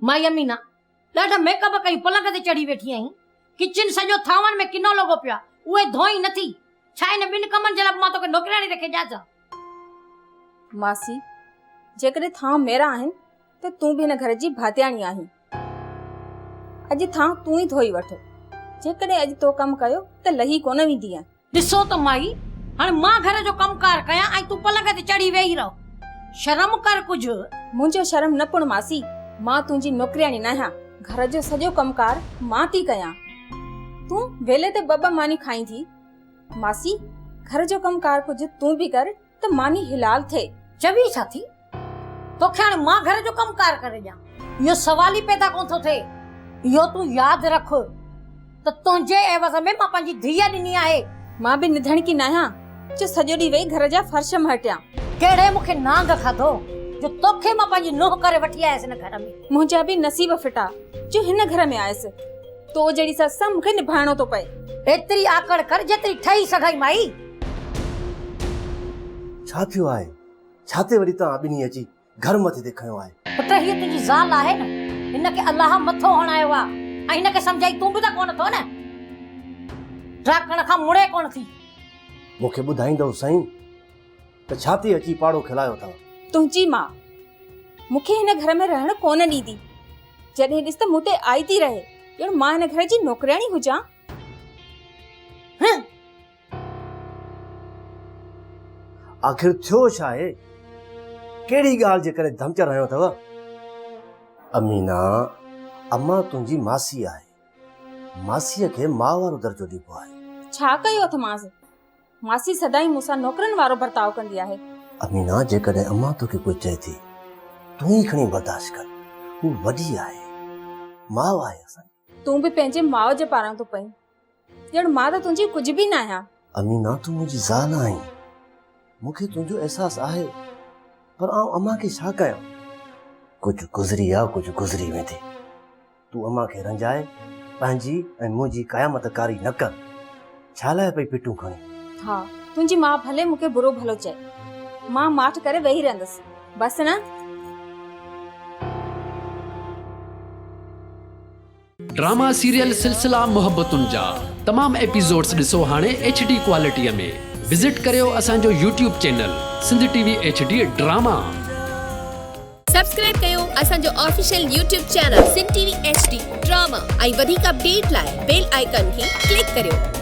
माई अमीना ॾाढा मेकअप कई पलंग ते चढ़ी वेठी आहीं। किचन सॼो थावनि में किनो लॻो पियो आहे, उहे धोई नथी। छा इन ॿिनि कमनि जे लाइ मां तोखे नौकराणी रखे ॾियां? मासी, जेकॾहिं थाव मेरा आहिनि त तूं बि हिन घर जी भातियाणी आहीं। अॼु थाव तूं ई धोई वठ। जेकॾहिं अॼु तो कमु कयो त लही कोन वेंदी आहे। ॾिसो त माई, हाणे मां घर जो कमकार कयां ऐं तूं पलंग ते चढ़ी वेही रहो। शर्म कर कुझु। मुंहिंजो शर्म न पुण मासी, मां तुंहिंजी नौकरियाणी न आहियां। घर जो सॼो कमकार मां थी कयां। तूं वेले ते ॿ मानी खाई थी। मासी, घर जो कमकार कुझु तूं बि कर त मानी हिलाल थे। चवी छा थी? तोखे हाणे मां घर जो कमकार करे ॾियां, इहो सवाल ई पैदा कोन थो थिए। इहो तूं यादि रख त तुंहिंजे एवज़ में मां पंहिंजी धीअ ॾिनी आहे। मां बि निधण की न आहियां जो सॼो ॾींहुं वेही घर जा फर्श मटियां। कहिड़े मूंखे नांग खाधो जो तोखे मां पंहिंजी नुंहुं करे वठी आयसि हिन घर में। मुंहिंजा बि नसीब फिटा जो हिन घर में आयसि। तो जहिड़ी ससु सां मूंखे निभाइणो थो पए। एतिरी आकड़ कर जेतिरी ठही सघई माई। छा थियो आहे? छाते वरी तव्हां ॿिनी अची घर मथे ते खयो आहे? पुट, हीअ तुंहिंजी ज़ाल आहे न, हिनखे अलाह मथो हणायो आहे ऐं हिनखे सम्झाई तूं बि त कोन थो न। ड्राकण खां मुड़े कोन थी। मूंखे ॿुधाईंदव साईं त छाते अची पाड़ो खिलायो अथव? तुंहिंजी मां मूंखे हिन घर में रहण कोन ॾींदी। जॾहिं ॾिस त मूं ते आई थी रहे ॼण मां हिन घर जी नौकराणी हुजां। आखिर थियो छा आहे? कहिड़ी ॻाल्हि जे करे धमच रहियो अथव? अमीना, अम्मा तुंहिंजी मासी आहे। मासीअ खे माउ वारो दर्जो ॾिबो आहे। छा कयो अथमांसि? मासी सदाई मूंसां नौकरनि वारो बर्ताव कंदी आहे। अमीना, जेकॾहिं अम्मा तोखे कुझु चए थी तूं ई खणी बर्दाश्त कर। हू वॾी आहे, माउ आहे असांजी। तूं बि पंहिंजे माउ जे पारां थो पई ॼण मां त तुंहिंजी कुझु बि न आहियां। अमीना, तूं मुंहिंजी ज़ाल आहीं। मूंखे तुंहिंजो अहसासु आहे, पर आउं अम्मा खे छा कयां? कुझु गुज़री आहे, कुझु गुज़री वेंदी। तूं अम्मा खे रंजाए पंहिंजी ऐं मुंहिंजी क़यामत कारी न कर। छा लाइ पई पिटूं खणी? हा, तुंहिंजी मां भले मूंखे बुरो भलो चए, मां माठ करे वेही रहंदसि बसि न। ड्रामा सीरियल सिलसिला मोहब्बतुनि जा तमाम एपिसोड्स ॾिसो हाणे HD क्वालिटीअ में। विजिट करियो असांजो YouTube channel Sindh TV HD drama. Subscribe कयो असांजो official YouTube channel Sindh TV HD drama ऐं वधीक अपडेट लाइ बेल आइकन खे क्लिक करियो।